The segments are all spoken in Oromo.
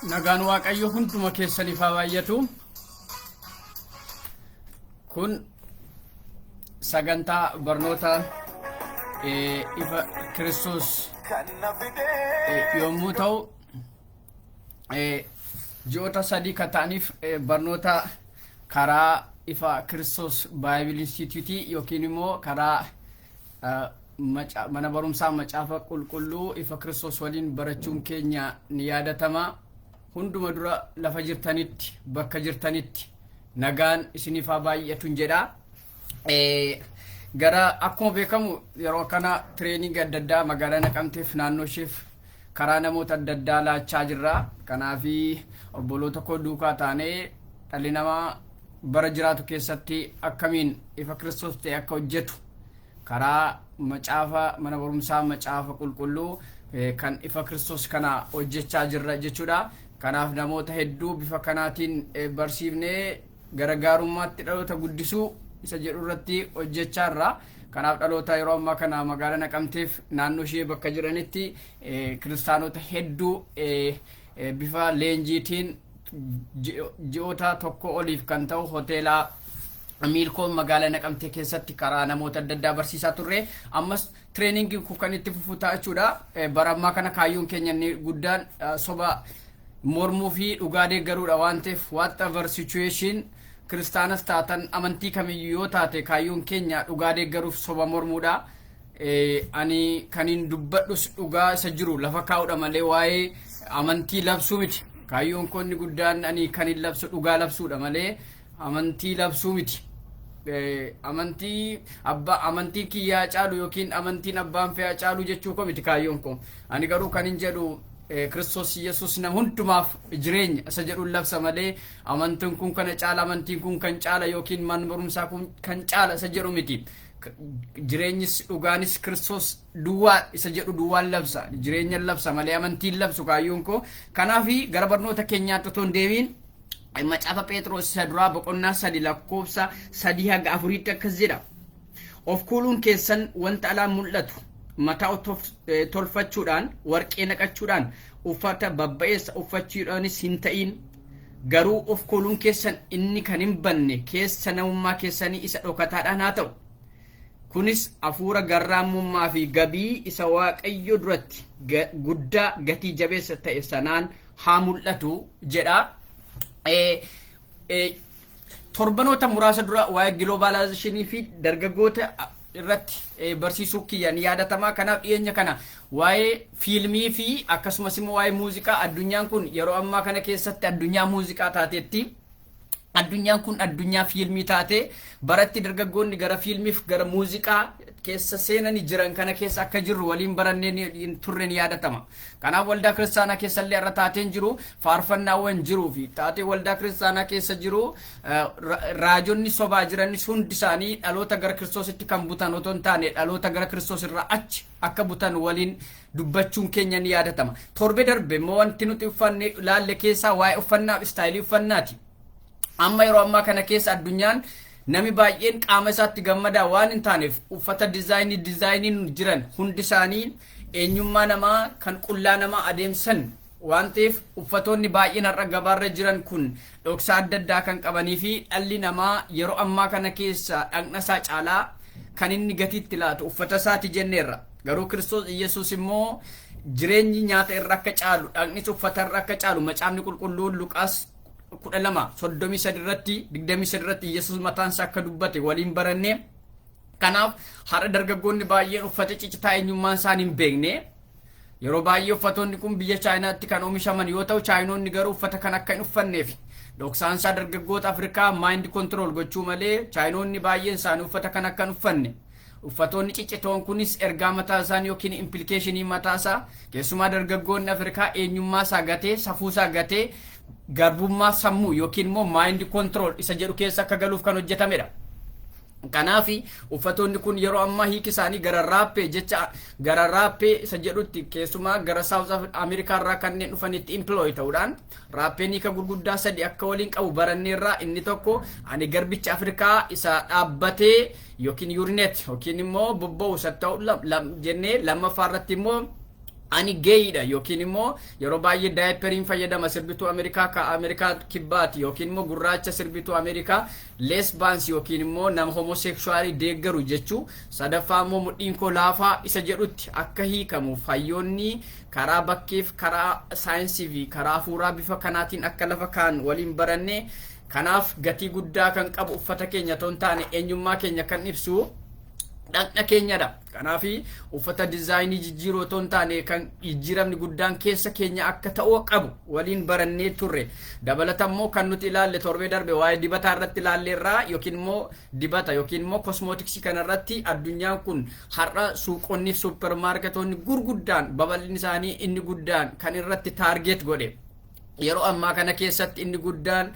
nagaan waaqayyo hunduma keessaniif haa baay'atu. Kun sagantaa barnoota ifa Kiristoos yommuu ta'u ji'oota 3 kan ta'aniif barnoota karaa ifa Kiristoos Bible Institute yookiin immoo karaa mana barumsaa macaafa qulqulluu ifa Kiristoos waliin barachuun keenya ni yaadatama. Hunduma dura lafa jirtanitti bakka jirtanitti nagaan isiniif haa baay'atuun jedha. Gara akkuma beekamu yeroo kana training adda addaa magaalaa Naqamteef naannoo isheef karaa namoota adda addaa laachaa jirra. Kanaafi obboloota koo duukaa taanee dhalli namaa bara jiraatu keessatti akkamiin ifa Kiristoos ta'e akka hojjetu karaa macaafa mana barumsaa macaafa qulqulluu kan ifa Kiristoos kana hojjechaa jirra jechuudha. Kanaaf namoota hedduu bifa kanaatiin barsiifnee gargaarummaatti dhaloota guddisuu isa jedhu irratti hojjechaa jirra. Kanaaf dhaloota yeroo ammaa kana magaalaa Naqamteef naannoo ishee bakka jiranitti kiristaanota hedduu bifa leenjiitiin ji'oota tokko oliif kan ta'u hoteelaa Miilkoon magaalaa Naqamtee keessatti karaa namoota adda addaa barsiisaa turre. Ammas treeningiin kun kan itti fufutaa jechuudha. Bara ammaa kana kaayyoon keenya inni guddaan soba mormuu fi dhugaa deeggaruudha waan ta'eef whatever situation kiristaanas taatan amantii kamiyyuu yoo taate kaayyoon keenya dhugaa deeggaruuf soba mormuudha. Ani kaniin dubbadhus dhugaa isa jiru lafa kaa'uudha malee waa'ee amantii labsuu miti. Kaayyoon koonni guddaan ani kanin labsu dhugaa labsuudha malee amantii labsuu miti. Amantii kiyyaa caalu yookiin amantiin abbaan fe'aa caalu jechuu ko miti kaayyoon ko. Ani garuu kanin jedhu Kiristoos Yesuus nama hundumaaf jireenya isa jedhuun labsa malee amantiin kun kana caala amantiin kun kan caala yookiin mana barumsaa kun kan caala isa jedhu miti. Jireenyis dhugaanis Kiristoos duwwaa isa jedhu duwwaan labsa jireenya labsa malee amantiin labsu kaayyoon ko. Kanaafi gara barnoota keenyaatti otoo hin deebiin macaafa Phexros isa duraa boqonnaa 3 lakkoofsa 3 haga 4 akkas jedha. Of kuuluun keessan wanta alaan mul'atu mataa tolfachuudhaan warqee naqachuudhaan uffata babba'eessa uffachuudhaanis hin ta'in garuu of kuuluun keessan inni kan hin banne keessa namummaa keessanii isa dhokataadhaan haa ta'u. Kunis hafuura garraamummaa fi gabii isa Waaqayyo duratti guddaa gatii jabeessa ta'e sanaan haa mul'atu jedha. Torbanoota muraasa dura waa'ee globalizationii fi dargaggoota irratti barsiisuu kiyyaan yaadatamaa. Kanaaf dhiyeenya kana waa'ee fiilmii fi akkasumas immoo waa'ee muuziqaa addunyaan kun yeroo ammaa kana keessatti addunyaa muuziqaa taateetti. Addunyaan kun addunyaa fiilmii taate baratti dargaggoonni gara fiilmiif gara muuziqaa keessa seenanii jiran kana keessa akka jirru waliin barannee turre ni yaadatama. Kanaaf waldaa kiristaanaa keessallee irra taateen jiru faarfannaawwan jiruu fi taatee waldaa kiristaanaa keessa jiru raajonni sobaa jiranis hundi isaanii dhaloota gara Kiristoositti kan butan otoo hin taane dhaloota gara Kiristoos irraa achi akka butan waliin dubbachuun keenya ni yaadatama. Torbe darbe immoo wanti nuti uffanne ilaalle keessaa waa'ee uffannaa istaayilii uffannaati. Amma yeroo ammaa kana keessa addunyaan nami baay'een qaama isaatti gammadaa waan hin taaneef uffata dizaayiniin jiran hundi isaanii eenyummaa namaa kan qullaa namaa adeemsan waan ta'eef uffatoonni baay'een har'a gabaarra jiran kun dhoksaa adda addaa kan qabanii fi dhalli namaa yeroo ammaa kana keessa dhaqna isaa caalaa kan inni gatiitti laatu uffata isaati jenneerra. Garuu Kiristoos Iyesuus immoo jireenyi nyaata irra akka caalu dhaqnis uffata irra akka caalu macaafni qulqulluun Luqaas 12:33 irratti 23 irratti Iyesuus mataan isaa akka dubbate waliin baranne. Kanaaf har'a dargaggoonni baay'een uffata ciccitaa eenyummaan isaanii hin beekne. Yeroo baay'ee uffatoonni kun biyya Chaayinaatti kan oomishaman yoo ta'u Chaayinoonni garuu uffata kan akka hin uffanneef dhoksaan isaa dargaggoota Afrikaa maayindi kontirool gochuu malee Chaayinoonni baay'een isaanii uffata kan akka hin uffanne. Uffatoonni ciccitoon kunis ergaa mataa isaanii yookiin implikeeshinii mataa isaa keessumaa dargaggoonni Afrikaa eenyummaa isaa gatee safuu isaa gatee garbummaa sammuu yookiin immoo maayindi kontirool isa jedhu keessa akka galuuf kan hojjetamedha. Kanaaf uffatoonni kun yeroo ammaa hiiki isaanii gara raappee jecha gara raappee isa jedhutti keessumaa gara South America irraa kanneen dhufanitti employ ta'uudhaan raappeen hiika gurguddaa sadi akka waliin qabu baranneerraa inni tokko ani garbicha Afrikaa isa dhaabbatee yookiin yurinet yookiin immoo bobba'u isa ta'u jennee lammaffaa irratti immoo ani geeyidha yookiin immoo yeroo baay'ee daayiperiin fayyadama sirbituu Ameerikaa ka Ameerikaa kibbaati yookiin immoo gurraacha sirbituu Ameerikaa lesbaans yookiin immoo nama homosekshuaalii deeggaru jechuu sadaffaa immoo mudhiin koo laafaa isa jedhutti akka hiikamu fayyoonni karaa bakkeef karaa saayinsii fi karaa hafuuraa bifa kanaatiin akka lafa kaan waliin baranne. Kanaaf gatii guddaa kan qabu uffata keenya ton taane eenyummaa keenya kan ibsu dhaqna keenyadha. Kanaaf uffata dizaayinii jijjiiroo ton taane kan jijjiiramni guddaan keessa keenya akka ta'uu qabu waliin barannee turre. Dabalatammoo kan nuti ilaalle torbee darbe waa'ee dibataa irratti ilaalleerraa yookiin immoo dibata yookiin immoo kosmootiksii kanarratti addunyaan kun har'a suuqonni suuppermaarketoonni gurguddaan babal'inni isaanii inni guddaan kan irratti taargeet godhe. Yeroo ammaa kana keessatti inni guddaan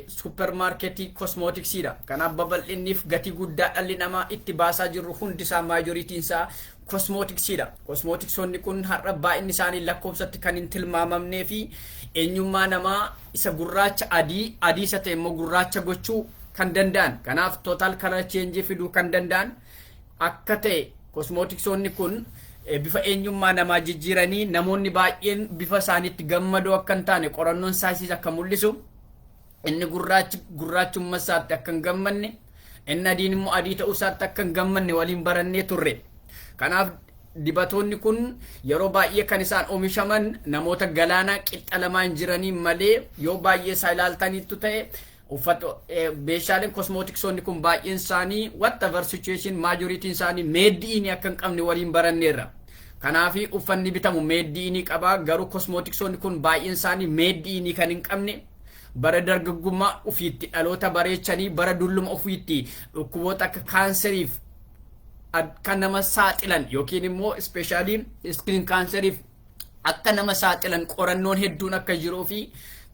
supermarketii kosmootiksiidha. Kanaaf babal'inniif gatii guddaa dhalli namaa itti baasaa jirru hundi isaa maajoritiin isaa kosmootiksiidha. Kosmootiksoonni kun har'a baay'inni isaanii lakkoofsatti kan hin tilmaamamnee fi eenyummaa namaa isa gurraacha adii isa ta'e immoo gurraacha gochuu kan danda'an. Kanaaf total color change fiduu kan danda'an akka ta'e kosmootiksoonni kun bifa eenyummaa namaa jijjiiranii namoonni baay'een bifa isaaniitti gammadoo akka hin taane qorannoon saayinsiis akka mul'isu inni gurraachummaa isaatti akka hin gammanne inni adiin immoo adii ta'uu isaatti akka hin gammanne waliin barannee turre. Kanaaf dibatoonni kun yeroo baay'ee kan isaan oomishaman namoota galaana qixxa lamaan jiranii malee yoo baay'ee isaa ilaaltaniittu ta'e uffata meeshaaleen kosmootiksoonni kun baay'een isaanii whatever situation majoritiin isaanii meeddiinii akka hin qabne waliin baranneerra. Kanaaf uffanni bitamu meeddiinii qaba garuu kosmootiksoonni kun baay'een isaanii meeddiinii kan hin qabne bara dargaggummaa ofiitti dhaloota bareechanii bara dulluma ofiitti dhukkuboota akka kaanseriif kan nama saaxilan yookiin immoo ispeeshaalii iskiriin kaanseriif akka nama saaxilan qorannoon hedduun akka jiruu fi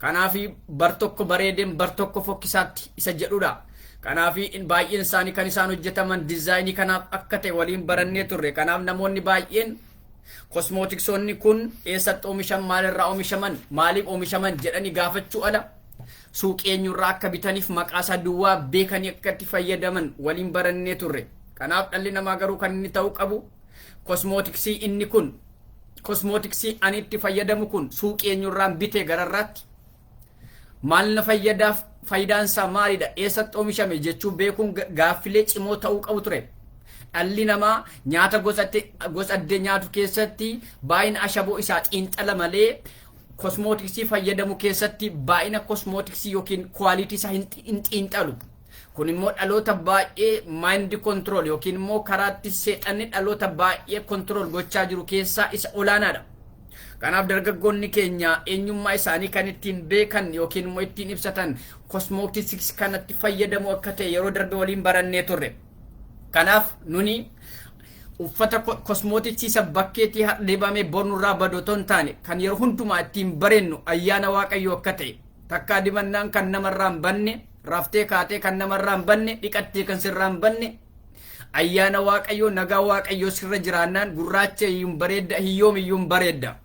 kanaaf bar tokko bareedeen bar tokko fokkisaatti isa jedhudha. Kanaaf baay'een isaanii kan isaan hojjetaman dizaayinii kanaaf akka ta'e waliin barannee turre. Kanaaf namoonni baay'een kosmootiksoonni kun eessatti oomishaman maalirraa oomishaman maaliif oomishaman jedhanii gaafachuu ala suuqii eenyurraa akka bitaniif maqaa isaa duwwaa beekanii akka itti fayyadaman waliin barannee turre. Kanaaf dhalli namaa garuu kan inni ta'uu qabu kosmootiksii inni kun kosmootiksii ani itti fayyadamu kun suuqii eenyurraan bitee gararraatti maal na fayyadaaf faayidaan isaa maalidha eessatti oomishame jechuu beekuun gaaffilee cimoo ta'uu qabu ture. Dhalli namaa nyaata gosa adda nyaatu keessatti baay'ina ashaboo isaa xiinxala malee kosmootiksii fayyadamu keessatti baay'ina kosmootiksii yookiin kwaalitii isaa hin xiinxalu. Kun immoo dhaloota baay'ee maayindi kontirool yookiin immoo karaatti seexanni dhaloota baay'ee kontirool gochaa jiru keessaa isa olaanaadha. Kanaaf dargaggoonni keenya eenyummaa isaanii kan ittiin beekan yookiin immoo ittiin ibsatan kosmootiksii kanatti fayyadamu akka ta'e yeroo darbe waliin barannee turre. Kanaaf nuni uffata kosmootiksii bakkeetti dibamee bornurraa badooton taane kan yeroo hundumaa ittiin barennu ayyaana waaqayyoo akka ta'e takkaa dibannaan kan namarraan banne raftee kaatee kan namarraan banne dhiqattee kan sirraan banne ayyaana waaqayyoo nagaa waaqayyoo sirra jiraannaan gurraacha iyyuun bareedda hiyyoom iyyuun bareedda.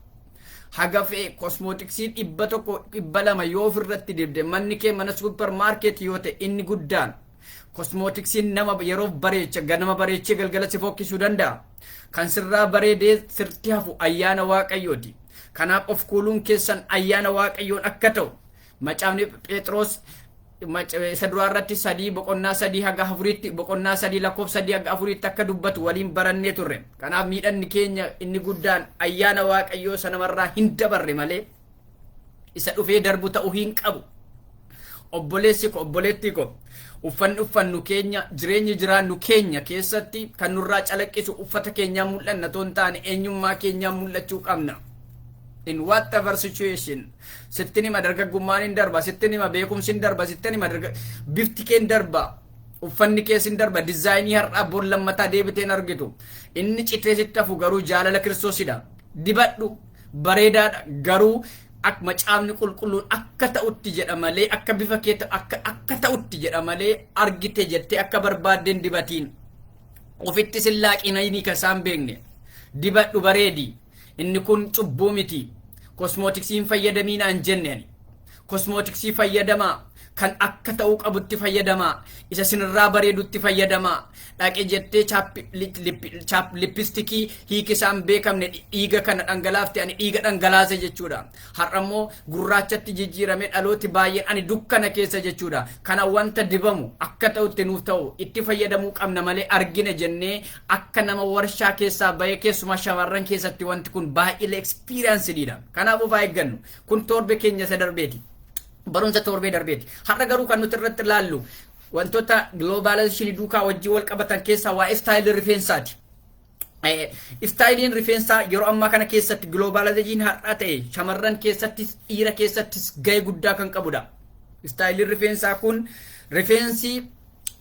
Haga fe'e kosmootiksii 100-200 yoo ofirratti dibde manni kee mana suuppermaarkeetii yoo ta'e inni guddaan kosmootiksiin nama yeroo bareecha ganama bareechee galgala si fokkisuu danda'a. Kan sirraa bareedee sirti hafu ayyaana waaqayyooti. kanaaf of kuuluun keessan ayyaana waaqayyoon akka ta'u macaafni Phexros isa duraa irratti 3:3-4 boqonnaa 3:3-4 akka dubbatu waliin barannee turre. Kanaaf miidhanni keenya inni guddaan ayyaana waaqayyoo sanamarraa hin dabarre malee isa dhufee darbu ta'uu hin qabu. Obboleessi ko obboleetti ko uffannu keenya jireenya jiraannu keenya keessatti kan nurraa calaqqisu uffata keenyaa mul'anna toon taane eenyummaa keenyaa mul'achuu qabna. In whatever situation sitti nima dargaggummaan hin darba, sitti nima beekumsi hin darba, sitti nima bifti kee hin darba, uffanni kees hin darba, dizaayinii har'aa boon lammataa deebiteen argitu inni citee sitti hafu garuu jaalala kiristoosidha. Dibadhu bareedaadha garuu akka macaafni qulqulluun akka ta'utti jedha malee akka bifa kee akka ta'utti jedha malee argite jettee akka barbaaddeen dibatiin ofitti sillaaqina inni kasaan beekne dibadhu bareedi. Inni kun cubbuu miti. Kosmootiksiin fayyadamiina hin jenneen. Kosmootiksii fayyadamaa kan akka ta'uu qabutti fayyadamaa isa sinirraa bareedutti fayyadamaa dhaqe jettee lippistikii hiikisaan beekamne dhiiga kana dhangalaafte ani dhiiga dhangalaase jechuudha. Har'ammoo gurraachatti jijjiirame dhalooti baay'een ani dukkana keessa jechuudha. Kana wanta dibamu akka ta'utti nuuf ta'u itti fayyadamuu qabna malee argina jennee akka nama warshaa keessaa bahee keessumaa shamarran keessatti wanti kun baay'ee experienceedha. Kanaafuu baay'eggannu kun torbe keenya isa darbeeti. Barumsa torbee darbeeti. Har'a garuu kan nuti irratti ilaallu wantoota globalization duukaa wajjin wal qabatan keessaa waa'ee istaayilii rifeensaati. Istaayiliin rifeensaa yeroo ammaa kana keessatti globalization har'aa ta'e shamarran keessattis dhiira keessattis gahee guddaa kan qabudha. Istaayiliin rifeensaa kun rifeensi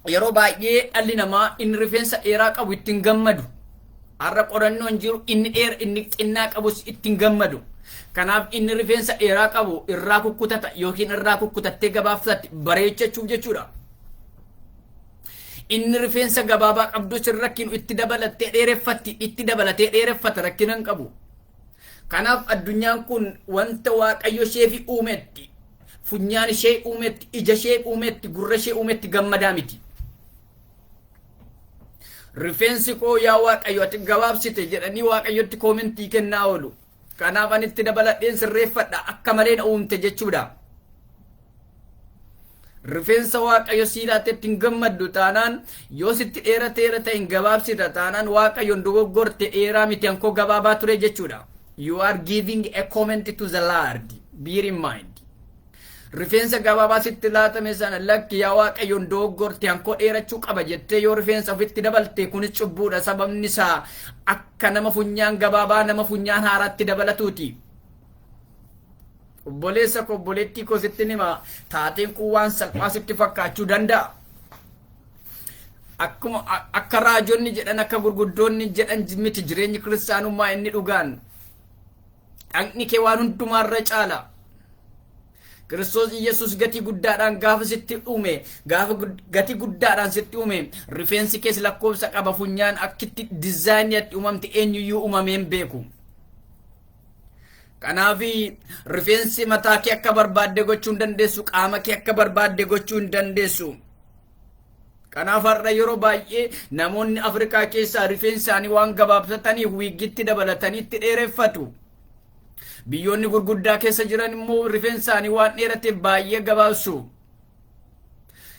yeroo baay'ee dhalli namaa inni rifeensa dheeraa qabu ittiin gammadu. Har'a qorannoon jiru inni xinnaa qabus ittiin gammadu. Kanaaf inni rifeensa dheeraa qabu irraa kukkutata yookiin irraa kukkutattee gabaabsatti bareechachuuf jechuudha. Inni rifeensa gabaabaa qabdu sin rakkinu itti dabalatee dheereffata rakkina hin qabu. Kanaaf addunyaan kun wanta waaqayyo ishee uumetti, funyaan ishee uumetti, ija ishee uumetti, gurra ishee uumetti gammadaa miti. Rifeensi koo yaa waaqayyo ati gabaabsite jedhanii waaqayyotti koomentii kennaa oolu. Kanaaf ani itti dabaladheen sirreeffadha akka malee na uumte jechuudha. Rifeensa waaqayyo siidhaate ittiin gammaddu taanaan yoo sitti dheerateera hin gabaabsita taanaan waaqayyoon dogoggorte dheeraa miti ankoo gabaabaa ture jechuudha. You are giving a comment to the Lord. Bear in mind. Rifeensa gabaabaa sitti laatame sana lakki yaa waaqayyoon dogoggorte ankoo dheerachuu qaba jettee yoo rifeensa ofitti dabalte kunis cubbuudha. Sababni isaa akka nama funyaan gabaabaa nama funyaan haaraatti dabalatuuti. Obboleessa ko obboleettii ko sitti nima taateen kun waan salphaa sitti fakkaachuu danda'a. Akkuma akka raajonni jedhan akka gurguddoonni jedhan miti jireenyi kiristaanummaa inni dhugaan. Dhaqni kee waan hundumaarra caala. Kiristoos Iyesuus gatii guddaadhaan gaafa sitti uume gaafa gatii guddaadhaan sitti uume rifeensi kees lakkoofsa qaba funyaan akkitti dizaayiniitti uumamte eenyuyyuu uumameen beeku. Kanaaf rifeensi mataa kee akka barbaadde gochuu hin dandeessu, qaama kee akka barbaadde gochuu hin dandeessu. Kanaaf har'a yeroo baay'ee namoonni Afrikaa keessaa rifeensi isaanii waan gabaabsataniif wiigitti dabalatanii itti dheereffatu. Biyyoonni gurguddaa keessa jiran immoo rifeensi isaanii waan dheerateef baay'ee gabaabsu.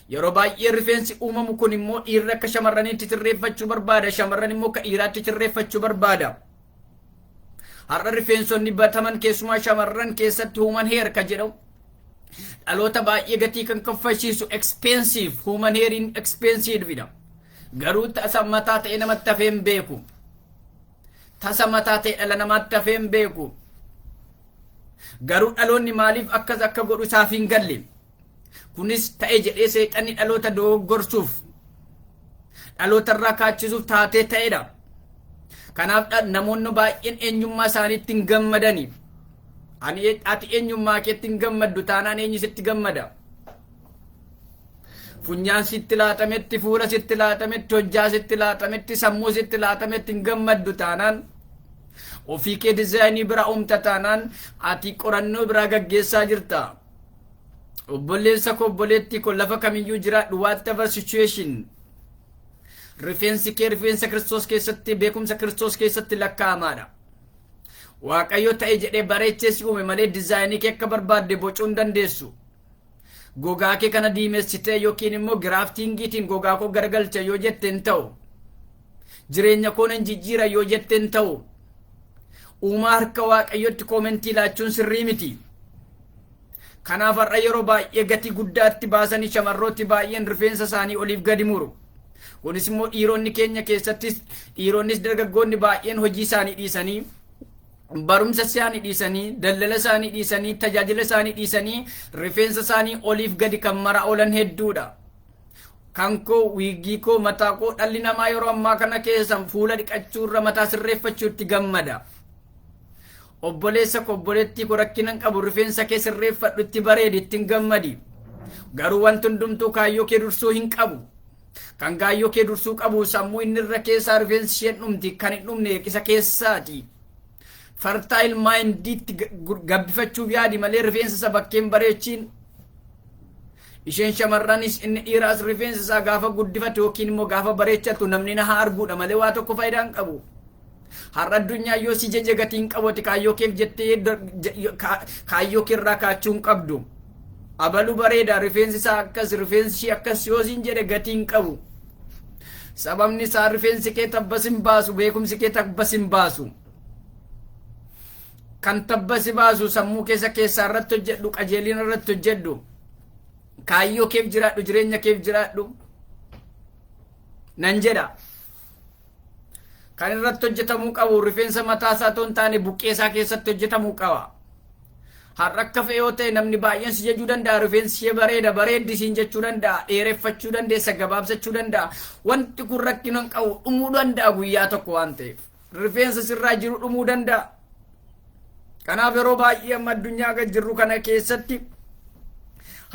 Yeroo baay'ee rifeensi uumamu kun immoo dhiirri akka shamarraniitti sirreeffachuu barbaada, shamarran immoo akka dhiiraatti sirreeffachuu barbaada. Har'a rifeensonni bataman keessumaa shamarran keessatti human hair ka jedhamu dhaloota baay'ee gatii kan kaffalchiisu expensive human hair in expensive. Garuu tasa mataa ta'e namatti hafee hin beeku. Tasa mataa ta'e dhala namaatti hafee hin beeku. Garuu dhaloonni maaliif akkas akka godhu isaaf hin galle. Kunis ta'e jedhee seexanni dhaloota dogoggorsuuf dhaloota irraa kaachisuuf taatee ta'edha. Kanaaf namoonni baay'een eenyummaa isaaniitti hin gammadani. Ati eenyummaa keetti hin gammaddu taanaan eenyu sitti gammada? Funyaan sitti laatametti, fuula sitti laatametti, hojjaa sitti laatametti, sammuu sitti laatametti hin gammaddu taanaan ofii kee dizaayinii bira uumta taanaan ati qorannoo biraa gaggeessaa jirta. Obboleessa ko obboleettii ko lafa kamiyyuu jiraadhu whatever situation. Rifeensi kee rifeensa Kiristoos keessatti beekumsa Kiristoos keessatti lakkaa'amaadha. Waaqayyo ta'e jedhee bareechee si uume malee dizaayinii kee akka barbaadde bocuu hin dandeessu. Gogaa kee kana diimessitee yookiin immoo giraaftiingiitiin gogaa koo garagalcha yoo jette hin ta'u. Jireenya koo nan jijjiira yoo jette hin ta'u. Uumaa harka waaqayyotti koomentii laachuun sirrii miti. Kanaaf har'a yeroo baay'ee gatii guddaatti baasanii shamarrooti baay'een rifeensa isaanii oliif gadi muru. Kunis immoo dhiironni keenya keessattis dhiironnis dargaggoonni baay'een hojii isaanii dhiisanii barumsa isaanii dhiisanii daldala isaanii dhiisanii tajaajila isaanii dhiisanii rifeensa isaanii oliif gadi kan mara oolan hedduudha. Kan koo wiigii koo mataa koo dhalli namaa yeroo ammaa kana keessa fuula dhiqachuurra mataa sirreeffachuutti gammada. Obboleessa koo obboleettii koo rakkinan qabu rifeensa kee sirreeffadhu itti bareedi ittiin gammadi. Garuu wanti hundumtuu kaayyoo kee dursuu hin qabu. Kan kaayyoo kee dursuu qabu sammuu inni irra keessaa rifeensi isheen dhumti kan hin dhumne isa keessaati. Fertile mindiitti gabbifachuuf yaadi malee rifeensa isa bakkeen bareechiin. Isheen shamarranis inni dhiiraas rifeensa isaa gaafa guddifatu yookiin immoo gaafa bareechatu namni na haa arguudha malee waa tokko faayidaa hin qabu. Har'a addunyaa yoo si jeje gatiin qabooti kaayyoo keef jettee kaayyoo keerraa kaachuu hin qabdu. Abalu bareeda rifeensi isaa akkas rifeensi ishee akkas yoo siin jedhe gatiin qabu. Sababni isaa rifeensi kee tabbas hin baasu beekumsi kee tabbas hin baasu. Kan tabbasi baasu sammuu keessaa irratti hojjedhu qajeelina irratti hojjedhu. Kaayyoo keef jiraadhu jireenya keef jiraadhu. Nan jedha. Kan irratti hojjetamuu qabu rifeensa mataa isaa otoo hin taane buqqee isaa keessatti hojjetamuu qaba. Har'a akka fe'ee yoo ta'e namni baay'een si jechuu danda'a rifeensi ishee bareeda bareeddi siin jechuu danda'a dheereffachuu dandeessa gabaabsachuu danda'a wanti kun rakkina hin qabu dhumuu danda'a guyyaa tokko waan ta'eef rifeensa sirraa jiru dhumuu danda'a. Kanaaf yeroo baay'ee amma addunyaa gad jirru kana keessatti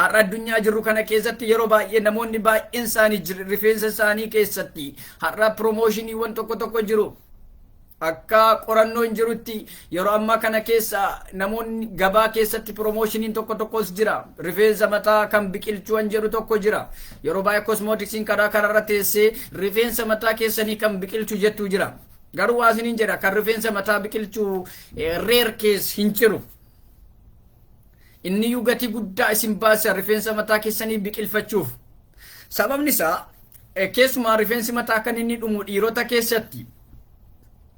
har'a addunyaa jirru kana keessatti yeroo baay'ee namoonni baay'een isaanii rifeensa isaanii keessatti har'a promoshiniiwwan tokko tokko jiru. Akka qorannoon jirutti yeroo ammaa kana keessa namoonni gabaa keessatti promoshiniin tokko tokkos jira. Rifeensa mataa kan biqilchuun jedhu tokko jira. Yeroo baay'ee kosmootiksiin karaa kanarra teessee rifeensa mataa keessanii kan biqilchu jettu jira. Garuu waasiniin jedha kan rifeensa mataa biqilchuu reer kees hin jiru. Inni iyyuu gatii guddaa isin baasa rifeensa mataa keessanii biqilfachuuf. Sababni isaa keessumaa rifeensi mataa kan inni dhumu dhiirota keessatti.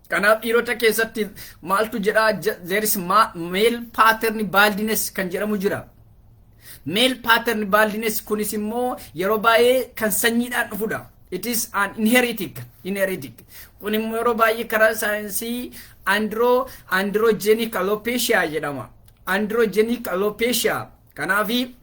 Kanaaf dhiirota keessatti maaltu jedhaa there is male pattern baldness kan jedhamu jira. Male pattern baldness kunis immoo yeroo baay'ee kan sanyiidhaan dhufudha. It is an inherited. Kun immoo yeroo baay'ee karaa saayinsii androgenic alopecia jedhama. Androgenic alopecia. Kanaafi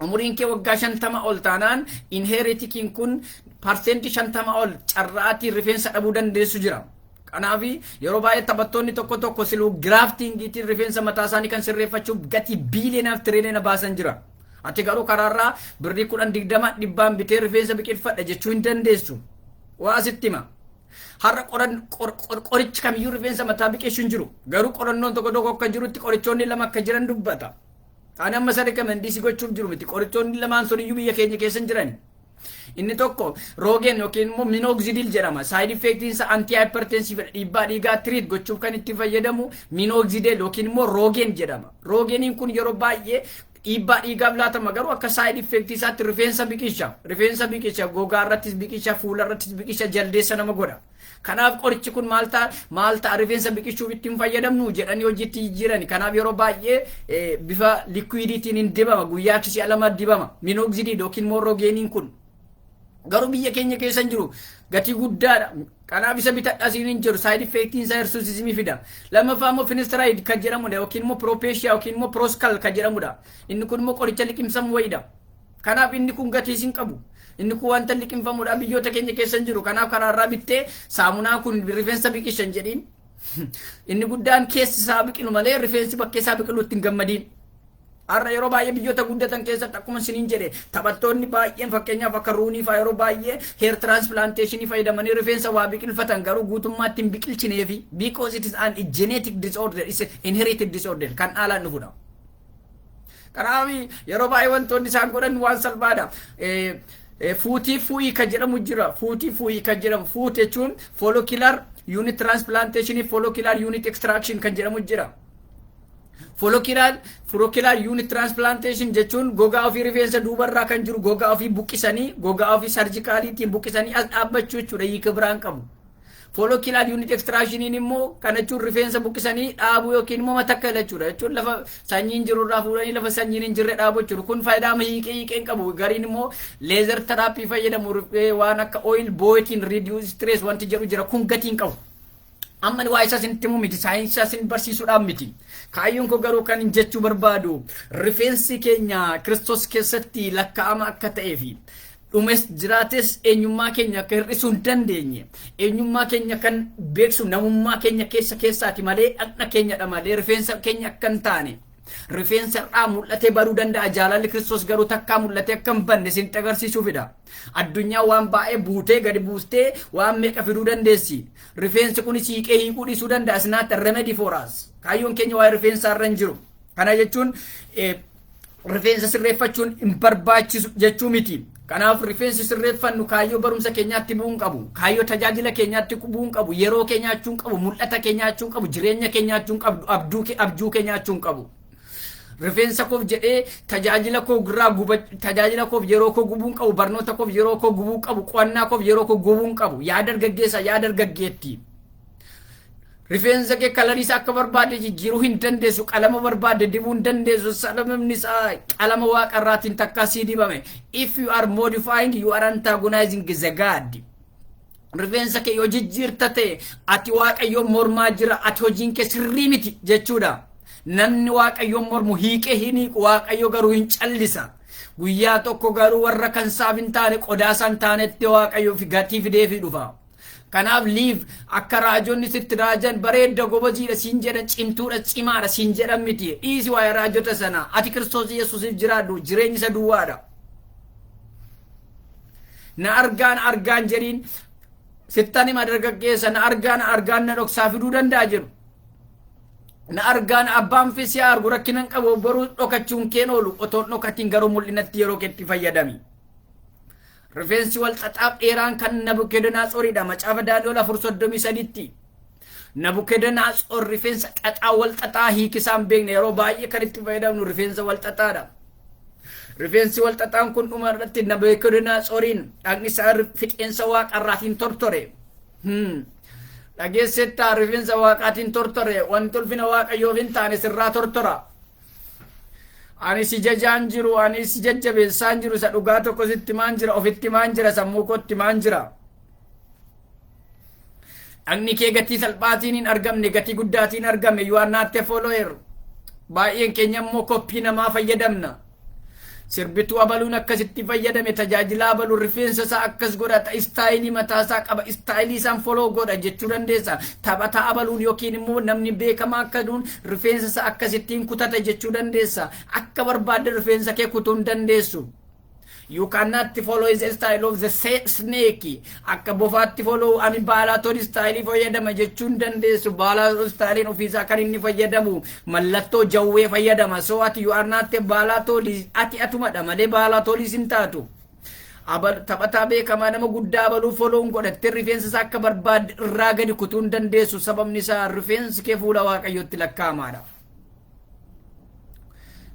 umuriin kee waggaa 50 ol taanaan inheritikiin kun parsentii 50 ol carraatii rifeensa dhabuu dandeessu jira. Kanaafi yeroo baay'ee taphattoonni tokko siluu giraaftiingiitiin rifeensa mataa isaanii kan sirreeffachuuf gatii biiliyoonaaf tiriiliyoona baasan jira. Ati garuu karaarraa birrii 10-20 dhibbaan bitee rifeensa biqilfadha jechuu hin dandeessu. Waa asitti hima. Har'a qorichi kamiyyuu rifeensa mataa biqilchuu hin jiru. Garuu qorannoon tokko akka jirutti qorichoonni lama akka jiran dubbata. Ani amma sadii kamandisi gochuuf jiru miti qorichoonni lamaan sun iyyuu biyya keenya keessa hin jiran. Inni tokko roogeen yookiin immoo minoxidil jedhama. Side effectiin isaa anti hypertensive dhiibbaa dhiigaa treat gochuuf kan itti fayyadamu minoxidil yookiin immoo roogeen jedhama. Roogeeniin kun yeroo baay'ee dhiibbaa dhiigaaf laatama garuu akka side effect isaatti rifeensa biqilcha gogaa irrattis biqilcha fuula irrattis biqilcha jaldeessa nama godha. Kanaaf qorichi kun maal ta'a rifeensa biqilchuuf ittiin fayyadamnu jedhanii hojiitti jiran. Kanaaf yeroo baay'ee bifa liquiditiin hin dibama guyyaa kisii lama dibama minoxidil yookiin immoo roogeeniin kun. Garuu biyya keenya keessa hin jiru gatii guddaadha. Kanaaf isa bitadhaa siin hin jiru side effectiin isaa hirsuusismii fida. Lammaffaa immoo finasteride kan jedhamudha yookiin immoo propecia yookiin immoo proskal kan jedhamudha. Inni kun immoo qoricha liqimsamu wayida. Kanaaf inni kun gatii hin qabu. Inni kun wanta liqimfamudha biyyoota keenya keessa hin jiru. Kanaaf karaarraa bittee saamunaa kun rifeensa biqilchan jedhiin. Inni guddaan keessi isaa biqilu malee rifeensi bakkee isaa biqiluutti hin gammadiin. Har'a yeroo baay'ee biyyoota guddatan keessatti akkuma isiniin jedhe taphattoonni baay'een fakkeenyaaf akka ruunii fa'aa yeroo baay'ee hair transplantation fayyadamanii rifeensa waa biqilfatan garuu guutummaatti hin biqilchineefi because it is an genetic disorder is inherited disorder kan dhaalaan dhufudha. Kanaaf yeroo baay'ee wantoonni isaan godhan waan salphaadha. fuutii fuuyii kan jedhamu jira. Fuutii fuuyii kan jedhamu. Fuut jechuun follicular unit transplantation, follicular unit extraction kan jedhamu jira. Follicular unit transplantation jechuun gogaa ofii rifeensa duubarraa kan jiru gogaa ofii buqqisanii, gogaa ofii sarjikaaliitiin buqqisanii as dhaabbachuu jechuudha. Hiika biraan qabu. Follicular unit extractioniin immoo kan jechuun rifeensa buqqisanii dhaabuu yookiin immoo matakkala jechuudha. Jechuun lafa sanyiin jirurraa fuudhanii lafa sanyiin hin jirre dhaabuu jechuudha. Kun faayidaa hiikeen qabu. Gariin immoo leezer teraappii fayyadamu waan akka oil boiling reduce stress wanti jedhu jira. Kun gatiin qabu. Amma waa isa isinitti himu miti, saayinsii isin barsiisuudhaan miti. Kaayyoon koo garuu kan jechuu barbaadu rifeensi keenya Kiristoos keessatti lakkaa'ama akka ta'ee fi dhumes jiraates eenyummaa keenya akka hir'isuu hin dandeenye, eenyummaa keenya kan beeksu namummaa keenya keessaati malee dhaqna keenyadha malee rifeensa keenya akka hin taane. Rifeensa irraa mul'atee baruu danda'a. Jaalalli Kiristoos garuu takkaa mul'atee akka hin banne isin agarsiisuufidha. Addunyaa waan baay'ee buutee gadi buustee waan meeqa fiduu dandeessi. Rifeensi kunis hiikee hiikuu dhiisuu danda'a. Isnaat remedy for us. Kaayyoon keenya waa'ee rifeensaa irra hin jiru. Kana jechuun rifeensa sirreeffachuun hin barbaachisu jechuu miti. Kanaaf rifeensi sirreeffannu kaayyoo barumsa keenyaatti bu'uu hin qabu. Kaayyoo tajaajila keenyaatti bu'uu hin qabu. Yeroo keenya achuu hin qabu. Mul'ata keenya achuu hin qabu. Jireenya keenya achuu hin qabu. Abjuu keenya achuu hin qabu. Rifeensa koof jedhee tajaajila koo gurraa tajaajila koof yeroo koo gubuu hin qabu. Barnoota koof yeroo koo gubuu qabu. Qo'annaa koof yeroo koo gubuu hin qabu. Yaa dargaggeessa, yaa dargaggeetti. Rifeensa kee kalariisa akka barbaade jijjiiruu hin dandeessu. Qalama barbaade dibuu hin dandeessu. Salamni isaa qalama waaqarraatiin takkaa sii dibame. If you are modifying, you are antagonizing the God. Rifeensa kee yoo jijjiirta ta'e ati waaqayyoon mormaa jira. Ati hojiin kee sirrii miti jechuudha. Namni waaqayyoon mormu hiikee hin hiiku, waaqayyo garuu hin callisa. Guyyaa tokko garuu warra kan saaf hin taane qodaasa hin taanetti waaqayyo gatii fideefii dhufa. Kanaaf liif akka raajonni sitti raajan bareedda gobajiidha siin jedhan, cimtuudha cimaadha siin jedhan miti. Dhiisi waa'ee raajota sana. Ati Kiristoos Yesuusiif jiraadhu, jireenyi isa duwwaadha. Na argaan jedhiin sittan hima dargaggeessa, na argaan na dhoksaa fiduu danda'a jiru. Na argaan abbaan fi si argu rakkinan qabu boruu dhokachuun keen oolu otoon dhokatiin garuu mul'inatti yeroo keetti fayyadami. Rifeensi wal xaxaaf dheeraan kan Nabukadnezariidha. Macaafa Daani'el 4:33. Nabukadnezar rifeensa xaxaa wal xaxaa hiikisaan beekne yeroo baay'ee kan itti fayyadamnu rifeensa wal xaxaadha. Rifeensi wal xaxaan kun dhuma irratti Nabukadnezariin dhagni isaa fixeensa waaqarraatiin tortore. Dhageessetta rifeensa waaqaatiin tortore. Wanti ulfina waaqayyoof hin taane sirraa tortora. Ani si jajaan jiru, ani si jajjabeessaan jiru. Isa dhugaa tokko sitti maan jira, ofitti maan jira, sammuu kootti maan jira. Dhagni kee gatii salphaatiin hin argamne, gatii guddaatiin argame. You are not a follower. Baay'een keenya immoo koppii namaa fayyadamna. Sirbituu abaluun akkasitti fayyadame, tajaajila abaluun rifeensa isaa akkas godhata, istaayilii mataa isaa qaba, istaayilii isaan foloo godha jechuu dandeessa. Taphataa abaluun yookiin immoo namni beekamaa akka duun rifeensa isaa akkasittiin kutata jechuu dandeessa. Akka barbaadde rifeensa kee kutuu hin dandeessu. You cannot follow the style of the snake. Akka bofaatti follow ani baalaatoon style fayyadama jechuun dandeessu. Baalaatoon style ofiisaa kan inni fayyadamu mallattoo jawwee fayyadama. So ati you are not a baalaatoolii. Ati atumadha malee baalaatooliis hin taatu. Taphataa beekamaa nama guddaa abaluu follow godhatte rifeensa isaa akka barbaadde irraa gadi kutuu hin dandeessu. Sababni isaa rifeensi kee fuula waaqayyootti lakkaa'amaadha.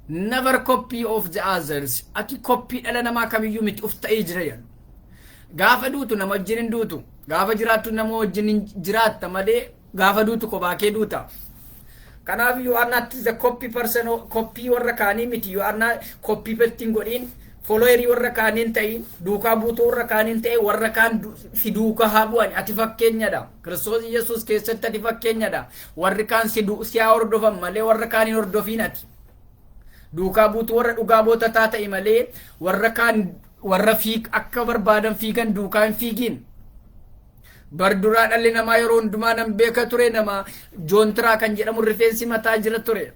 Never copy of the others. Ati copy dhala namaa kamiyyuu miti uf ta'ee jira jedhu. Gaafa duutu nama wajjin hin duutu. Gaafa jiraattu nama wajjin hin jiraatta malee gaafa duutu kophaa kee duuta. Kanaaf you are not the copy person, copy warra kaanii miti. You are not copy pettiin godhiin, followerii warra kaaniin ta'in, duukaa buutuu warra kaaniin ta'e warra kaan si duukaa haa bu'an. Ati fakkeenyadha. Kiristoos Yesuus keessatti ati fakkeenyadha. Warri kaan si haa hordofan malee warra kaan hin hordofin ati. Duukaa buutuu warra dhugaa bootataa ta'e malee warra kaan warra fiig akka barbaadan fiigan duukaa hin fiigin. Barduraa dhalli namaa yeroo hundumaa nan beeka ture nama joontiraa kan jedhamu rifeensi mataa jira ture.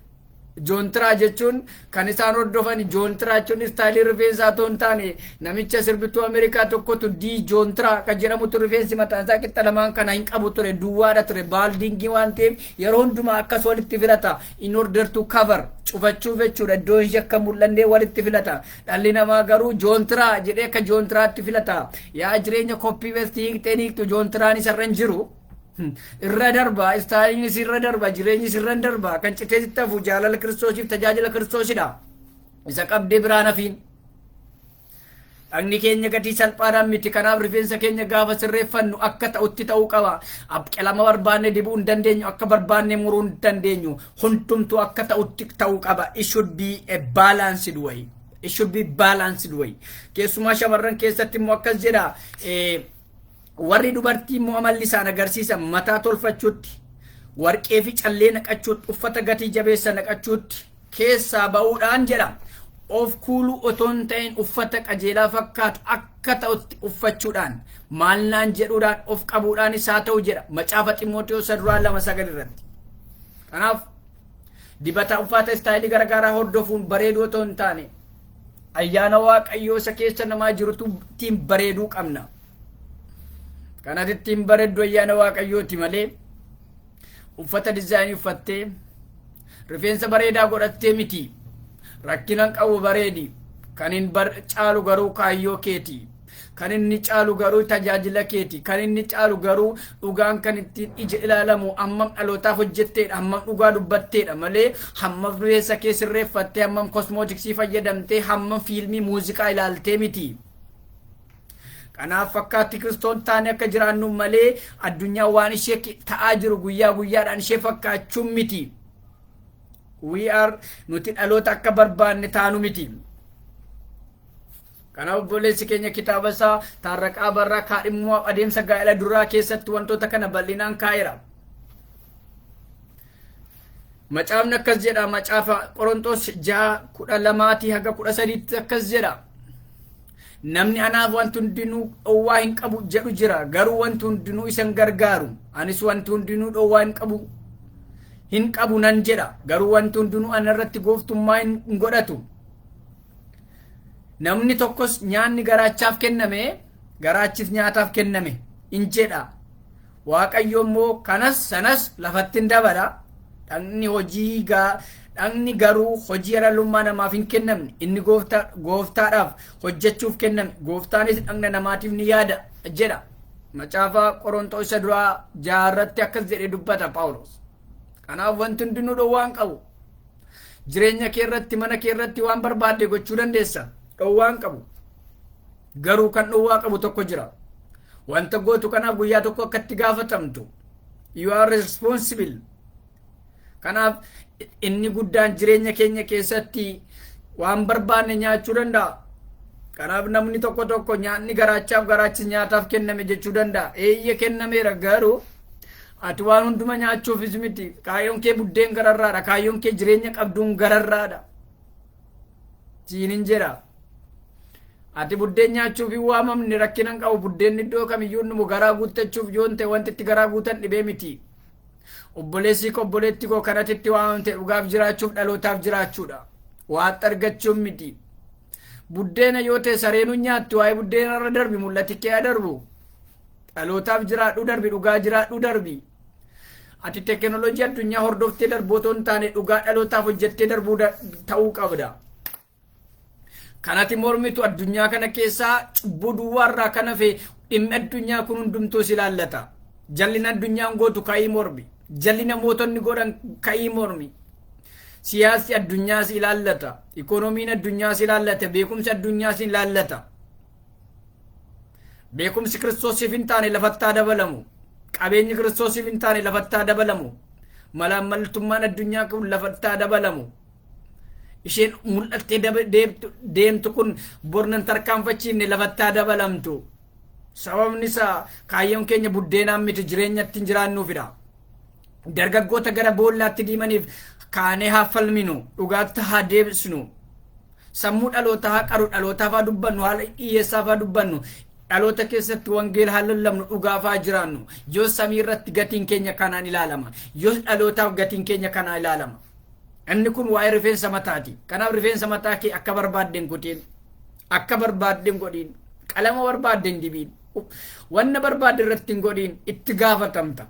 Joontiraa jechuun kan isaan hordofan joontiraa jechuun istaayilii rifeensaa otoo hin taane namicha sirbituu Ameerikaa tokkotu dii joontiraa kan jedhamutu rifeensi mataan isaa qixa lamaan kana hin qabu ture duwwaadha ture baaldingii waan ta'eef yeroo hundumaa akkas walitti filata in order to cover cufachuuf jechuudha iddoo ishee akka mul'annee walitti filata dhalli namaa garuu joontiraa jedhee akka joontiraatti filata yaa jireenya koppii vestii hiiktee hiiktu joontiraan isarra hin jiru. Irra darba istaayiliinis irra darba jireenyis irra darba kan citee sitti hafu jaalala kiristoosiif tajaajila kiristoosidha isa qabdee biraan hafiin dhagni keenya gatii salphaadhaan miti kanaaf rifeensa keenya gaafa sirreeffannu akka ta'utti ta'uu qaba qalama barbaanne dibuu hin dandeenyu akka barbaanne muruu hin dandeenyu hundumtu akka ta'utti ta'uu qaba it should be a balanced way it should be balanced way keessumaa shamarran keessatti immoo akkas jedha warri dubartii immoo amalli isaan agarsiisan mataa tolfachuutti warqee fi callee naqachuutti uffata gatii jabeessa naqachuutti keessaa ba'uudhaan jedha of kuuluu otoo hin ta'in uffata qajeelaa fakkaatu akka ta'utti uffachuudhaan maalnaan jedhuudhaan of qabuudhaan isaa ta'u jedha macaafa Xiimotewos 2:9 irratti. Kanaaf dibata uffata istaayilii garagaraa hordofuun bareeduu otoo hin taane ayyaana waaqayyoo isa keessa namaa jirutu ittiin bareeduu qabna. Kanatti ittiin bareeddu ayyaana waaqayyooti malee uffata dizaayinii uffattee rifeensa bareedaa godhattee miti rakkinan qabu bareedi kan hin caalu garuu kaayyoo keeti kan inni caalu garuu tajaajila keeti kan inni caalu garuu dhugaan kan ittiin ija ilaalamu hammam dhalootaaf hojjetteedha hammam dhugaa dubbatteedha malee hammam rifeensa kee sirreeffattee hammam kosmootiksii fayyadamtee hammam fiilmii muuziqaa ilaaltee miti. Kanaaf fakkaatti kiristoon taane akka jiraannu malee addunyaa waan ishee ta'aa jiru guyyaa guyyaadhaan ishee fakkaachuun miti. We are nuti dhaloota akka barbaanne taanu miti. Kanaaf obboleessi keenya kitaaba isaa Taarraqaa Barraa kaadhimmoo adeemsa gaa'ela duraa keessatti wantoota kana bal'inaan kaa'eera. Macaafni akkas jedha macaafa Qorontos 6:12-13 akkas jedha. Namni anaaf wanti hundinuu dhowwaa hin qabu jedhu jira garuu wanti hundinuu isan gargaaru anis wanti hundinuu dhowwaa hin qabu nan jedha garuu wanti hundinuu anarratti gooftummaa hin godhatu. Namni tokkos nyaanni garaachaaf kenname garaachis nyaataaf kenname in jedha waaqayyo immoo kanas sanas lafatti hin dabala dhagni garuu hojii halalummaa namaaf hin kennamne inni gooftaadhaaf hojjechuuf kenname gooftaanis dhagna namaatiif ni yaada jedha macaafa Qorontos 6:6 akkas jedhee dubbata Phaawulos. Kanaaf wanti hundinuu dhowwaa hin qabu jireenya kee irratti mana kee irratti waan barbaadde gochuu dandeessa dhowwaa hin qabu garuu kan dhowwaa qabu tokko jira wanta gootu kanaaf guyyaa tokko akka itti gaafatamtu you are responsible. Kanaaf inni guddaan jireenya keenya keessatti waan barbaanne nyaachuu danda'a. Kanaaf namni tokko nyaanni garaachaaf garaachis nyaataaf kenname jechuu danda'a. Eeyye kennameera garuu ati waan hunduma nyaachuufis miti. Kaayyoon kee buddeen gararraadha. Kaayyoon kee jireenya qabduun gararraadha. Siinin jedha. Ati buddeen nyaachuuf hin waamamne rakkinan qabu buddeen iddoo kamiyyuu numu garaa guuttachuuf yoon ta'e wanti itti garaa guutan dhibee miti. Obboleessi koo obboleetti koo kanatti waamamte dhugaaf jiraachuuf dhalootaaf jiraachuudha. Waan argachuuf miti. Buddeena yoo ta'e sareenuun nyaatti waa'ee buddeena irra darbi mul'ati kee darbu. Dhalootaaf jiraadhu darbi dhugaa jiraadhu darbi. Ati teekinooloojii addunyaa hordoftee darbootoo hin taane dhugaa dhalootaaf hojjettee darbuu ta'uu qabda. Kanatti mormitu addunyaa kana keessaa cubbuu duwwaarraa kan hafe dhimmi addunyaa kun hundumtuus ilaallata. Jallina addunyaan gootu ka'ii mormi. Jallina mootonni godhan ka'ii mormi. Siyaasni addunyaas ilaallata. Ikoonomiin addunyaas ilaallata. Beekumsi addunyaas ilaallata. Beekumsi kiristoosiif hin taane lafatti dabalamu. Qabeenyi kiristoosiif hin taane lafatti dabalamu. Malaammaltummaan addunyaa kun lafatti dabalamu. Isheen mul'attee deemtu kun bornan tarkaanfachiifne lafatti dabalamtu. Sababni isaa kaayyoon keenya buddeenaan miti jireenyatti hin jiraannuufidha. Dargaggoota gara boollaatti deemaniif kaanee haa falminu dhugaatti haa deebisnu. Sammuu dhaloota haa qaru dhalootaaf haa dubbannu haala dhiyyeessaaf haa dubbannu. Dhaloota keessatti wangeela haa lallabnu dhugaaf haa jiraannu. Yoo samii irratti gatiin keenya kanaan ilaalama. Yoo dhalootaaf gatiin keenya kanaan ilaalama. Inni kun waa'ee rifeensa mataati. Kanaaf rifeensa mataa kee akka barbaadden godhiin. Akka barbaadden godhiin. Qalama barbaadden dibiin. Wanna barbaadde irratti hin godhiin itti gaafatamta.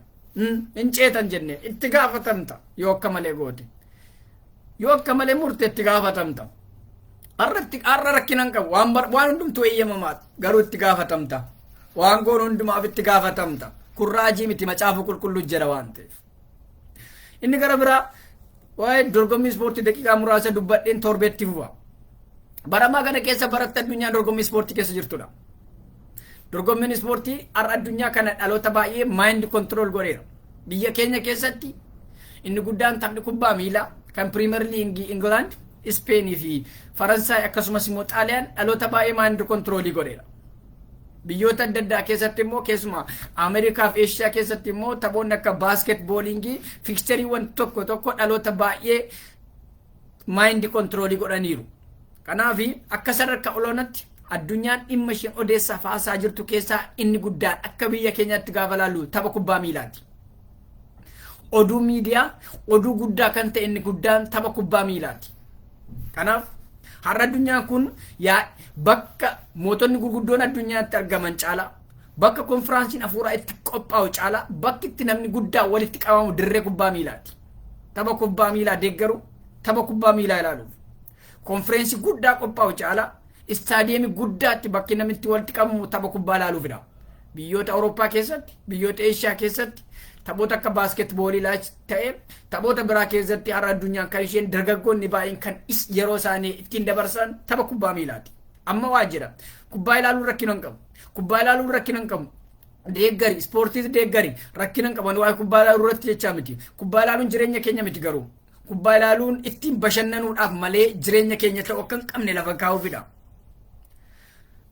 Hin ceetan jenneen itti gaafatamta yoo akka malee goote. Yoo akka malee murte itti gaafatamta. Har'a rakkinan qabu waan hundumtuu eeyyamamaadha garuu itti gaafatamta. Waan goon hundumaaf itti gaafatamta. Kun raajii miti macaafa qulqulluu jedha waan ta'eef. Inni gara biraa waa'ee dorgommii ispoortii daqiiqaa muraasa dubbadheen torbeetti fufa. Baramaa kana keessa baratti addunyaan dorgommii ispoortii keessa jirtudha. Dorgommiin ispoortii har'a addunyaa kana dhaloota baay'ee maayindi kontirool godheera. Biyya keenya keessatti inni guddaan taphni kubbaa miilaa kan piriimer liigii Ingilaand, Ispeenii fi Faransaay akkasumas immoo Xaaliyaan dhaloota baay'ee maayindi kontiroolii godheera. Biyyoota adda addaa keessatti immoo keessumaa Ameerikaa fi Eeshiyaa keessatti immoo taphoonni akka baaskeetboolingii fikstariiwwan tokko tokko dhaloota baay'ee maayindi kontiroolii godhaniiru. Kanaaf akka sadarkaa olaanaatti addunyaan dhimma isheen odeessaa faasaa jirtu keessaa inni guddaan akka biyya keenyatti gaafa laallu tapha kubbaa miilaati. Oduu miidiyaa oduu guddaa kan ta'e inni guddaan tapha kubbaa miilaati. Kanaaf har'a addunyaan kun bakka mootonni gurguddoon addunyaatti argaman caalaa bakka konfiraansiin hafuuraa itti qophaa'u caalaa bakki itti namni guddaa walitti qabamu dirree kubbaa miilaati. Tapha kubbaa miilaa deeggaru tapha kubbaa miilaa ilaaluuf konfireensi guddaa qophaa'u caalaa istaadiyeemii guddaatti bakki namitti walitti qabamu tapha kubbaa ilaaluufidha. Biyyoota Awurooppaa keessatti biyyoota Eeshiyaa keessatti taphoota akka baaskeetboolii ta'e taphoota biraa keessatti har'a addunyaan kan isheen dargaggoonni baay'een kan yeroo isaanii ittiin dabarsan tapha kubbaa miilaati. Amma waa jira. Kubbaa ilaaluun rakkina hin qabu. Kubbaa ilaaluun rakkina hin qabu. Deeggari ispoortiis deeggari rakkina hin qaban waa'ee kubbaa ilaaluu irratti jechaa miti. Kubbaa ilaaluun jireenya keenya miti garuu. Kubbaa ilaaluun ittiin bashannanuudhaaf malee jireenya keenya ta'uu akka hin qabne lafa kaa'uufidha.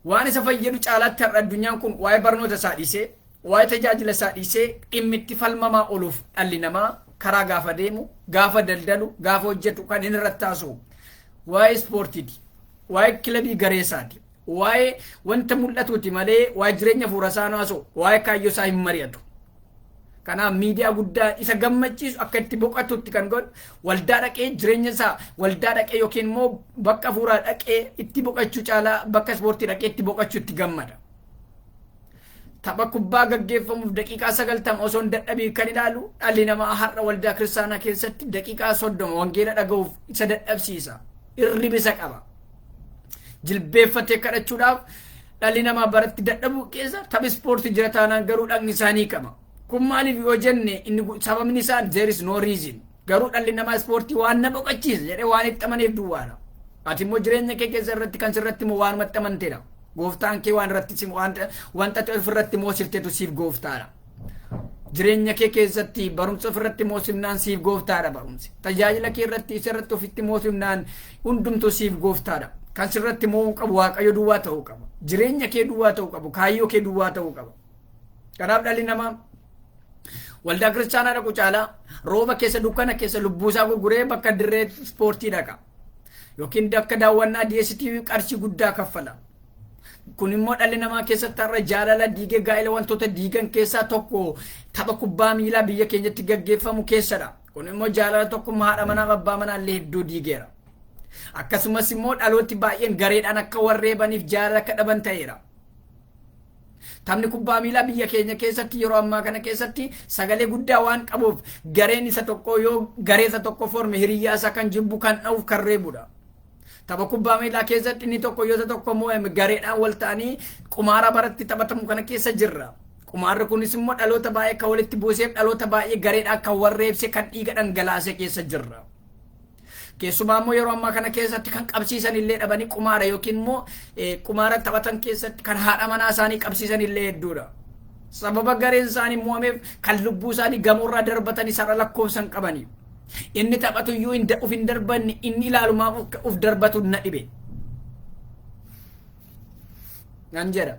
Waan isa fayyadu caalaatti har'a addunyaan kun waa'ee barnoota isaa dhiisee waa'ee tajaajila isaa dhiisee dhimmi itti falmamaa ooluuf dhalli namaa karaa gaafa deemu gaafa daldalu gaafa hojjetu kan inni irratti taasisu waa'ee ispoortiiti waa'ee kilabii gareessaati waa'ee wanta mul'atuuti malee waa'ee jireenya fuula isaa naasu waa'ee kaayyoo isaa hin mari'atu. Kanaaf miidiyaa guddaa isa gammachiisu akka itti boqotutti kan godhu waldaa dhaqee jireenya isaa waldaa dhaqee yookiin immoo bakka fuuraa dhaqee itti boqochuu caalaa bakka ispoortii dhaqee itti boqochuu itti gammada. Tapha kubbaa gaggeeffamuuf daqiiqaa 90 osoo hin dadhabii kan ilaalu dhalli namaa har'a waldaa kiristaanaa keessatti daqiiqaa 30 wangeela dhaga'uuf isa dadhabsiisa. Irribisa qaba. Jilbeeffatee kadhachuudhaaf dhalli namaa baratti dadhabuu keessa tapha ispoortii jira taanaan garuu dhagni isaanii qaba. Kun maaliif yoo jenne inni sababni isaa there is no reason. Garuu dhalli namaa ispoortii waan na boqochiisa jedhee waan itti amaneef duwwaadha. Ati immoo jireenya kee keessa irratti kan sirratti immoo waan itti amanteedha. Gooftaan kee waan irratti wanta ofirratti moosifteetu siif gooftaadha. Jireenya kee keessatti barumsa ofirratti moosifnaan siif gooftaadha barumsi. Tajaajila kee irratti isirratti ofitti moosifnaan hundumtuu siif gooftaadha. Kan sirratti mo'uu qabu waaqayyo duwwaa ta'uu qaba. Jireenya kee duwwaa ta'uu qabu. Kaayyoo kee duwwaa ta'uu qaba. Kanaaf dhalli namaa waldaa kiristaanaa dhaqu caalaa rooba keessa dukkana keessa lubbuusaa gurguree bakka dirree ispoortii dhaqa. Yookiin akka daawwannaa DSTV qarshii guddaa kaffala. Kun immoo dhalli namaa keessatti har'a jaalala diigee gaa'ela wantoota diigan keessaa tokko tapha kubbaa miilaa biyya keenyatti gaggeeffamu keessadha. Kun immoo jaalala tokkummaa haadha manaa abbaa manaa illee hedduu diigeera. Akkasumas immoo dhalooti baay'een gareedhaan akka warreebaniif jaalala akka dhaban ta'eera. Taphni kubbaa miilaa biyya keenya keessatti yeroo ammaa kana keessatti sagalee guddaa waan qabuuf gareen isa tokko yoo garee isa tokko forme hiriyyaa isaa kan jibbu kan dha'uuf kan reebudha. Tapha kubbaa miilaa keessatti inni tokko yoo isa tokko mo'ame gareedhaan wal ta'anii qumaara baratti taphatamu kana keessa jirra. Qumaarri kunis immoo dhaloota baay'ee kan walitti buuseef dhaloota baay'ee gareedhaan kan warreebse kan dhiiga dhangalaasee keessa jirra. Keessumaa immoo yeroo ammaa kana keessatti kan qabsiisan illee dhabanii qumaara yookiin immoo qumaara taphatan keessatti kan haadha manaa isaanii qabsiisan illee hedduudha. Sababa gareen isaanii mo'ameef kan lubbuu isaanii gamoorraa darbatan isa lakkoofsan qabanii. Inni taphatu iyyuu uf hin darbanne inni ilaalumaaf uf darbatu na dhibe. Nan jedha.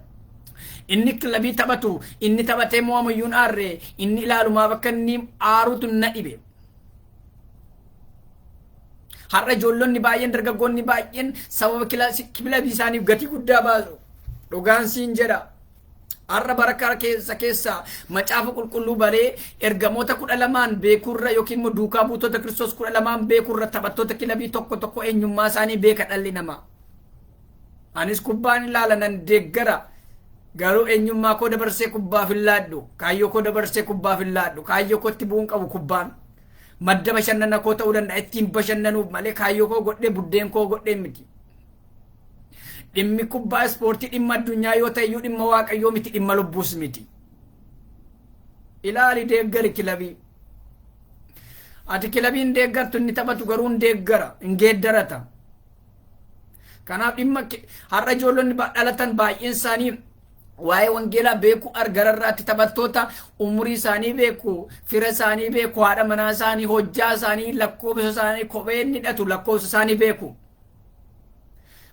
Inni kilabii taphatu inni taphatee mo'amu iyyuu aarree inni ilaalumaaf akka inni aarutu na dhibe. Har'a ijoollonni baay'een dargaggoonni baay'een sababa kilabii isaaniif gatii guddaa baasu. Dhugaan siin jedha. arra baraka keessa macaafa qulqulluu baree ergamoota 12 beekurra yookiin immoo duukaa buutota Kiristoos 12 beekurra taphattoota kilabii tokko eenyummaa isaanii beeka dhalli namaa. Anis kubbaan ilaala nan deeggara garuu eenyummaa koo dabarsee kubbaaf hin laadhu, kaayyoo koo dabarsee kubbaaf hin laadhu, kaayyoo kootti bu'uun qabu kubbaan. Madda bashannana koo ta'uu danda'a ittiin bashannanuuf malee kaayyoo koo godhee buddeen koo godhee miti. Dhimmi kubbaa ispoortii dhimma addunyaa yoo ta'e iyyuu dhimma waaqayyoo miti, dhimma lubbuus miti. Ilaali deeggari kilabii. Ati kilabiin deeggartu inni taphatu garuu hin deeggara, hin geeddarata. Kanaaf dhimma har'a ijoollonni dhalatan baay'een isaanii waa'ee wangeelaa beeku gararraatti taphattoota umurii isaanii beeku, fira isaanii beeku, haadha manaa isaanii, hojjaa isaanii, lakkoofsa isaanii, kophee inni hidhatu lakkoofsa isaanii beeku.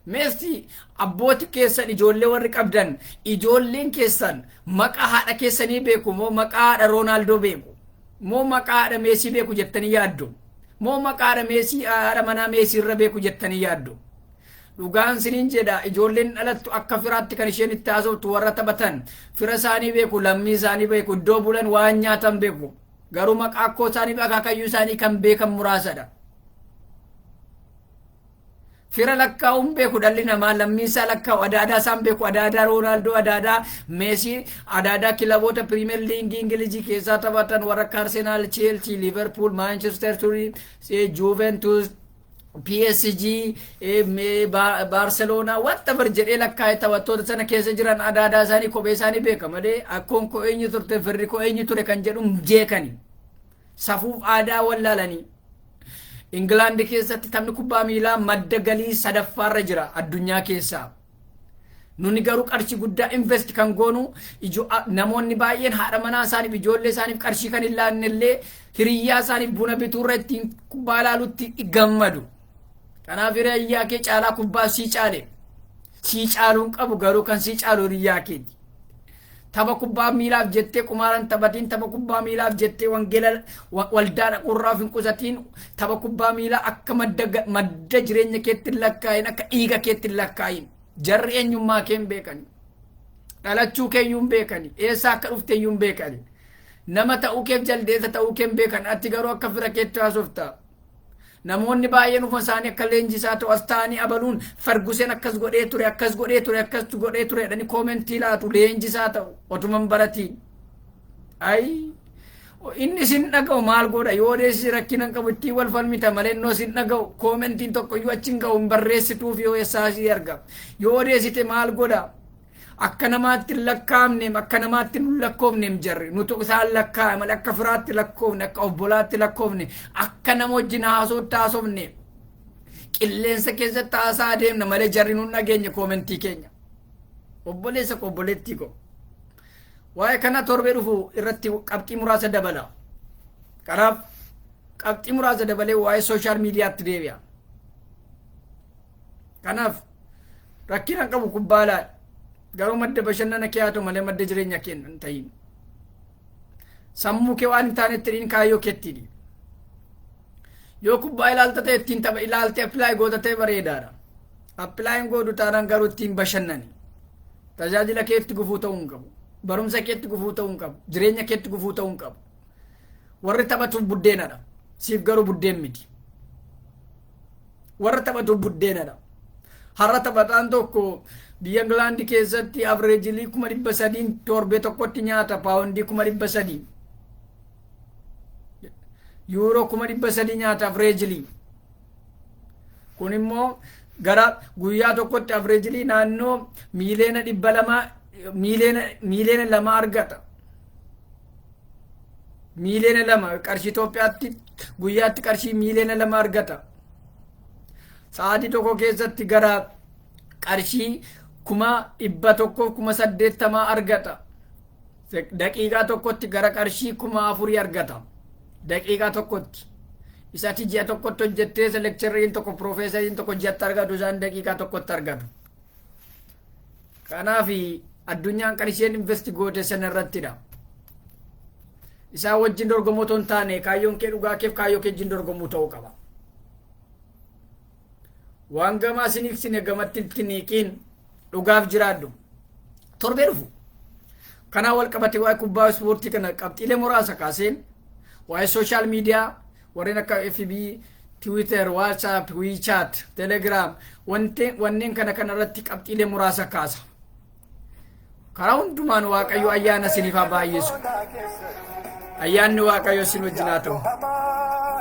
Meessi abbooti keessan ijoollee warri qabdan ijoolleen keessan maqaa haadha keessanii beeku moo maqaa haadha Roonaaldoo beeku moo maqaa haadha Meesii beeku jettanii yaaddu moo maqaa haadha Meesii haadha manaa Meesii irra beeku jettanii yaaddu. Dhugaan siniin jedha ijoolleen dhalattu akka firaatti kan isheen itti haasoftu warra taphatan fira isaanii beeku, lammii isaanii beeku, iddoo bulan waan nyaatan beeku, garuu maqaa akkoo isaanii akaakayyuu isaanii kan beekan muraasadha. Fira lakkaa'uun beeku dhalli namaa, lammii isaa lakkaa'u, adaadaa isaan beeku, adaadaa Roonaaldoo, adaadaa Meesii, adaadaa kilaboota piriimeer liigii Ingilizii keessaa taphatan warra akka Arsenaal, Cheelsii, Liverpool, Maanchestar Sitii, Juventus, PSG, Barcelona, whatever jedhee lakkaa'e taphattoota sana keessa jiran adaadaa isaanii kophee isaanii beeka malee akkoon koo eenyu turte firri koo eenyu ture kan jedhu jeekani. Safuuf aadaa wallaalanii. England keessatti taphni kubbaa miilaa madda galii sadaffaarra jira addunyaa keessaa. Nuni garuu qarshii guddaa invest kan goonu namoonni baay'een haadha manaa isaaniif ijoollee isaaniif qarshii kan hin laannellee hiriyyaa isaaniif buna bituurra ittiin kubbaa ilaalutti gammadu. Kanaaf hiriyyaa kee caalaa kubbaa sii caale. Sii caaluun qabu garuu kan sii caalu hiriyyaa keeti. Tapha kubbaa miilaaf jettee qumaaran taphatiin, tapha kubbaa miilaaf jettee wangeela waldaa dhaqurraaf hin qusatiin, tapha kubbaa miilaa akka madda jireenya keetti hin lakkaa'in, akka dhiiga keetti hin lakkaa'in. Jarri eenyummaa kee hin beekani. Dhalachuu keeyyuu hin beekani. Eessaa akka dhufte iyyuu hin beekani. Nama ta'uu keef jaldeessa ta'uu kee hin beekani. Ati garuu akka fira keetti haasofta. Namoonni baay'een ufuma isaanii akka leenjisaa ta'u as ta'anii abaluun Ferguson akkas godhee ture, akkas godhee ture, akkas godhee ture jedhanii koomentii laatu leenjisaa ta'u otuma hin baratiin. Ayi inni sin dhaga'u maal godha yoo deessi rakkina qabu ittiin wal falmita malee innoo sin dhaga'u koomentiin tokko iyyuu achi hin ga'u hin barreessituuf yoo eessaasii argama. Yoo deessite maal godha akka namaatti hin lakkaa'amneem akka namaatti hin lakkoofneem jarri nutu isaan lakkaa'e malee akka firaatti lakkoofne akka obbolaatti lakkoofne akka nama wajjin haasootti haasofne qilleensa keessatti haasaa adeemna malee jarri nun dhageenye koomentii keenya. Obboleessa ko obboleettii ko waa'ee kana torbee dhufu irratti qabxii muraasa dabala. Kanaaf qabxii muraasa dabalee waa'ee sooshaal miidiyaatti deebi'a. Kanaaf rakkina qabu kubbaalaadha. Garuu madda bashannana kee haa ta'u malee madda jireenya kee hin ta'in. Sammuu kee waan hin taanetti dhiin kaayyoo keettidhi. Yoo kubbaa ilaalta ta'e ittiin tapha ilaalte appilaayi goota ta'e bareedaadha. Appilaayin goodu taanaan garuu ittiin bashannani. Tajaajila keetti gufuu ta'uu hin qabu. Barumsa keetti gufuu ta'uu hin qabu. Jireenya keetti gufuu ta'uu hin qabu. Warri taphatuuf buddeenadha. Siif garuu buddeen miti. Warra taphatuuf buddeenadha. Har'a taphataan tokko biyya England keessatti averejilii 300 torbee tokkotti nyaata paawundii 300 yuuroo 300 nyaata averejilii. Kun immoo gara guyyaa tokkotti averejilii naannoo miiliyoona 200 miiliyoona 2 argata. Miiliyoona 2 qarshii Itoophiyaatti guyyaatti qarshii miiliyoona 2 argata. Sa'aatii tokko keessatti gara qarshii 1,180 argata. Daqiiqaa tokkotti gara qarshii 4,000 argata. Daqiiqaa tokkotti. Isatti ji'a tokkotti hojjettee lekchariin tokko piroofeesariin tokko ji'atti argatu isaan daqiiqaa tokkotti argatu. Kanaaf addunyaan kan isheen investi goote sana irrattidha. Isaan wajjin dorgomuu otoo hin taane kaayyoon kee dhugaa keef kaayyoo kee wajjin dorgomuu ta'uu qaba. Waan gamaa siniiksine gamatti niiqiin dhugaaf jiraadhu. Torbee dhufu kana wal qabate waa'ee kubbaa ispoortii kana qabxiilee muraasa kaaseen waa'ee social media warreen akka FB Twitter WhatsApp WeChat Telegram wanneen kana irratti qabxiilee muraasa kaasa karaa hundumaan waaqayyo ayyaana isiniif baay'isu ayyaanni waaqayyo isin wajjin haa ta'u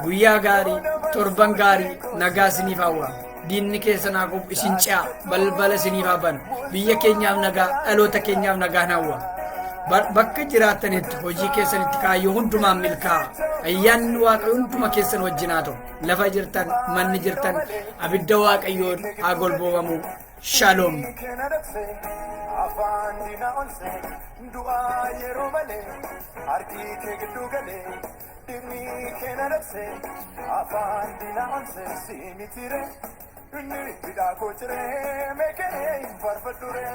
guyyaa gaarii torban gaarii nagaa isiniif hawwa diinni keessan haa qofu isin ce'a balbala isiniif banu biyya keenyaaf nagaa dhaloota keenyaaf nagaa hawwa bakka jiraatanitti hojii keessanitti kaayyoo hundumaan milkaa'a ayyaanni waaqayyo hunduma keessan wajjin haa ta'u lafa jirtan manni jirtan abidda waaqayyoon haa golboobamu shalom afaan dina onse du'aa yeroo malee harki kee gidduu galee dhimmi keena dhabse afaan dina onse simitire inni bidhaa koo ciree meekee hin farfadhure